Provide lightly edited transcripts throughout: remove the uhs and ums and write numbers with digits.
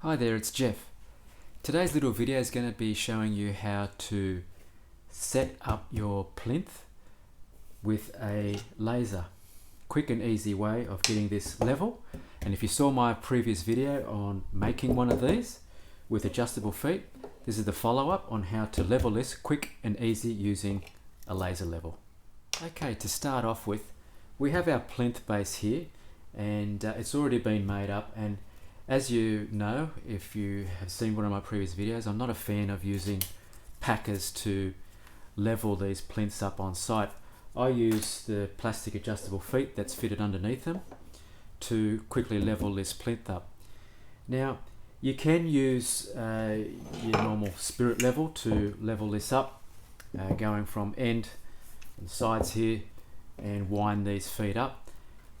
Hi there, it's Jeff. Today's little video is going to be showing you how to set up your plinth with a laser. Quick and easy way of getting this level. And if you saw my previous video on making one of these with adjustable feet, this is the follow-up on how to level this quick and easy using a laser level. Okay, to start off with, we have our plinth base here and it's already been made up, and as you know, if you have seen one of my previous videos, I'm not a fan of using packers to level these plinths up on site. I use the plastic adjustable feet that's fitted underneath them to quickly level this plinth up. Now, you can use your normal spirit level to level this up, going from end and sides here and wind these feet up.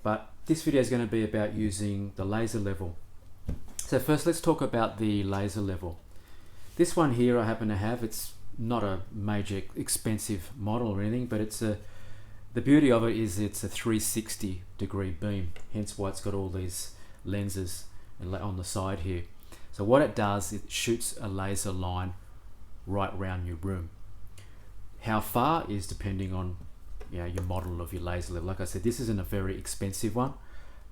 But this video is going to be about using the laser level. So first let's talk about the laser level. This one here I happen to have, it's not a major expensive model or anything, but the beauty of it is it's a 360 degree beam, hence why it's got all these lenses on the side here. So what it does, it shoots a laser line right around your room. How far is depending on your model of your laser level. Like I said, this isn't a very expensive one,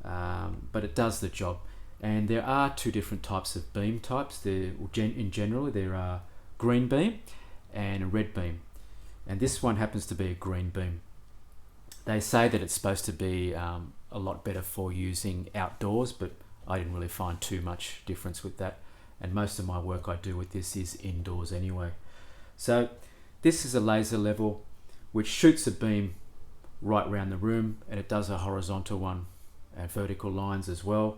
but it does the job. And there are two different types of beam types. In general, there are green beam and a red beam. And this one happens to be a green beam. They say that it's supposed to be a lot better for using outdoors, but I didn't really find too much difference with that. And most of my work I do with this is indoors anyway. So this is a laser level which shoots a beam right around the room, and it does a horizontal one and vertical lines as well.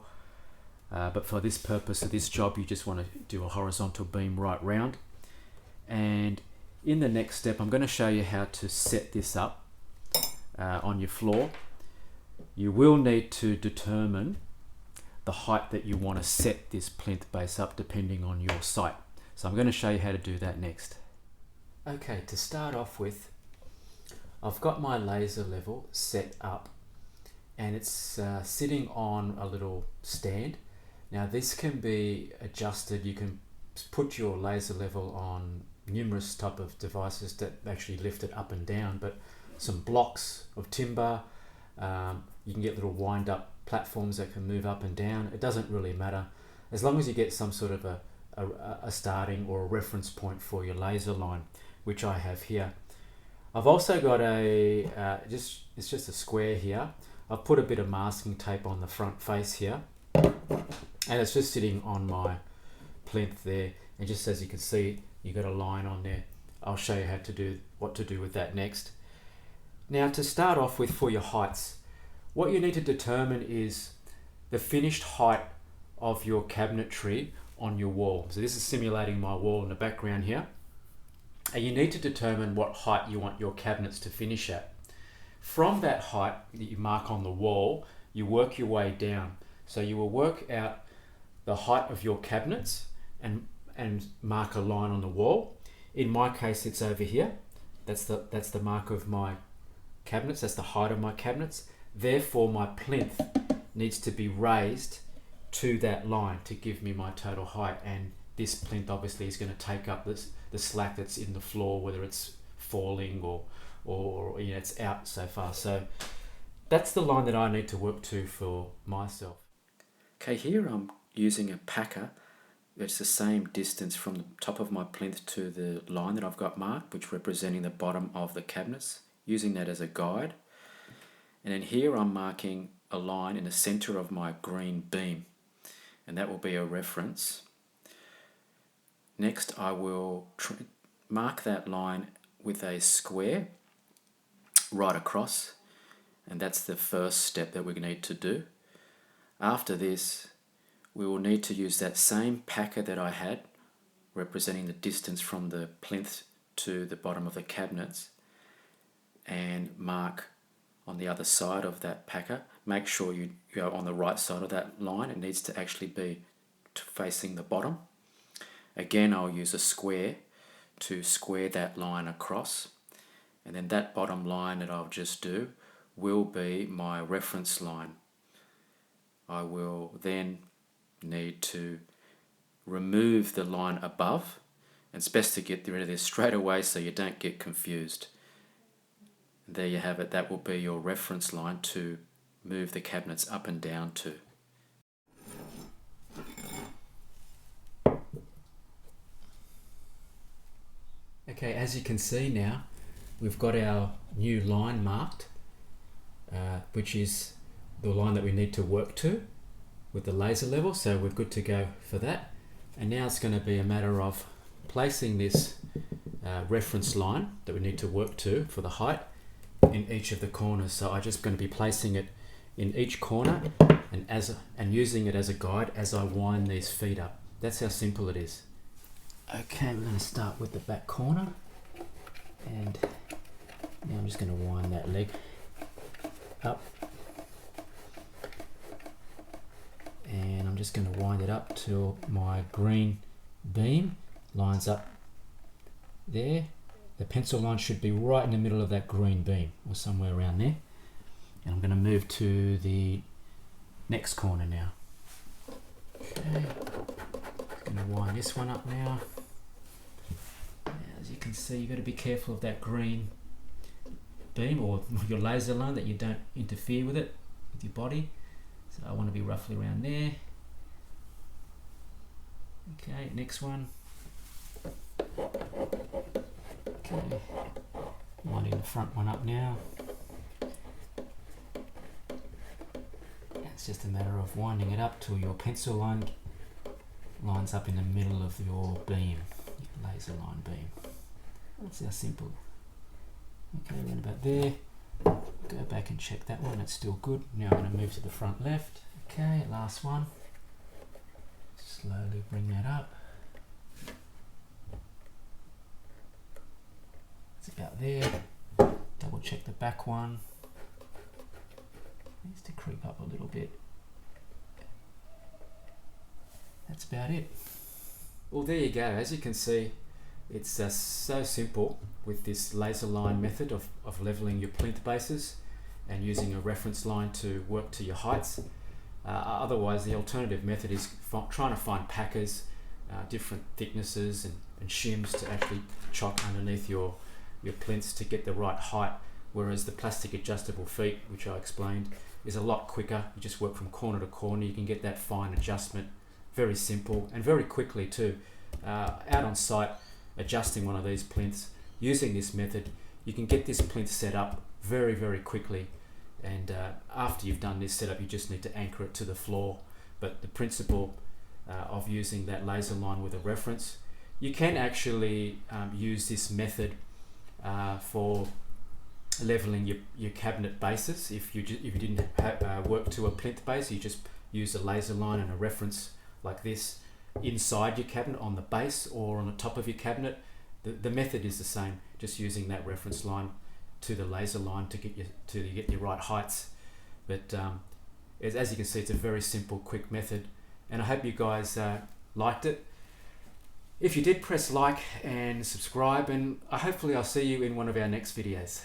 But for this purpose of this job, you just want to do a horizontal beam right round. And in the next step, I'm going to show you how to set this up on your floor. You will need to determine the height that you want to set this plinth base up depending on your site. So I'm going to show you how to do that next. Okay, to start off with, I've got my laser level set up, and it's sitting on a little stand. Now this can be adjusted. You can put your laser level on numerous type of devices that actually lift it up and down, but some blocks of timber, you can get little wind up platforms that can move up and down. It doesn't really matter, as long as you get some sort of a starting or a reference point for your laser line, which I have here. I've also got it's just a square here. I've put a bit of masking tape on the front face here, and it's just sitting on my plinth there, and just as you can see, you got a line on there. I'll show you what to do with that next. Now, to start off with, for your heights, what you need to determine is the finished height of your cabinetry on your wall. So this is simulating my wall in the background here, and you need to determine what height you want your cabinets to finish at. From that height that you mark on the wall, you work your way down. So you will work out the height of your cabinets and mark a line on the wall. In my case, it's over here. That's the mark of my cabinets. That's the height of my cabinets. Therefore, my plinth needs to be raised to that line to give me my total height. And this plinth obviously is going to take up the slack that's in the floor, whether it's falling or it's out so far. So that's the line that I need to work to for myself. Okay, here I'm using a packer. It's the same distance from the top of my plinth to the line that I've got marked, which representing the bottom of the cabinets, using that as a guide. And then here I'm marking a line in the center of my green beam, and that will be a reference. Next, I will mark that line with a square right across, and that's the first step that we need to do. After this, we will need to use that same packer that I had, representing the distance from the plinth to the bottom of the cabinets, and mark on the other side of that packer. Make sure you go on the right side of that line. It needs to actually be facing the bottom. Again, I'll use a square to square that line across, and then that bottom line that I'll just do will be my reference line. I will then need to remove the line above, and it's best to get rid of this straight away so you don't get confused. And there you have it. That will be your reference line to move the cabinets up and down to. Okay, as you can see now, we've got our new line marked, which is the line that we need to work to with the laser level, so we're good to go for that. And now it's going to be a matter of placing this reference line that we need to work to for the height in each of the corners. So I'm just going to be placing it in each corner and using it as a guide as I wind these feet up. That's how simple it is. Okay, we're going to start with the back corner, and now I'm just going to wind that leg up, and I'm just going to wind it up till my green beam lines up there. The pencil line should be right in the middle of that green beam or somewhere around there, and I'm going to move to the next corner now. Okay, I'm going to wind this one up now. As you can see, you've got to be careful of that green beam or your laser line, that you don't interfere with it with your body. So I want to be roughly around there. Okay, next one. Okay, winding the front one up now. It's just a matter of winding it up till your pencil line lines up in the middle of your beam, your laser line beam. That's how simple. Okay, around about there. Go back and check that one, it's still good. Now I'm going to move to the front left. Okay, last one. Slowly bring that up. It's about there. Double check the back one. Needs to creep up a little bit. That's about it. Well, there you go. As you can see, it's so simple with this laser line method of leveling your plinth bases and using a reference line to work to your heights. Otherwise, the alternative method is trying to find packers, different thicknesses and shims to actually chock underneath your plinths to get the right height, whereas the plastic adjustable feet, which I explained, is a lot quicker. You just work from corner to corner. You can get that fine adjustment very simple and very quickly too. Out on site, adjusting one of these plinths using this method, you can get this plinth set up very, very quickly. And after you've done this setup, you just need to anchor it to the floor. But the principle of using that laser line with a reference, you can actually use this method for leveling your cabinet bases. If you didn't work to a plinth base, you just use a laser line and a reference like this inside your cabinet on the base or on the top of your cabinet. The method is the same, just using that reference line to the laser line to get your right heights. But as you can see, it's a very simple, quick method, and I hope you guys liked it. If you did, press like and subscribe, and hopefully I'll see you in one of our next videos.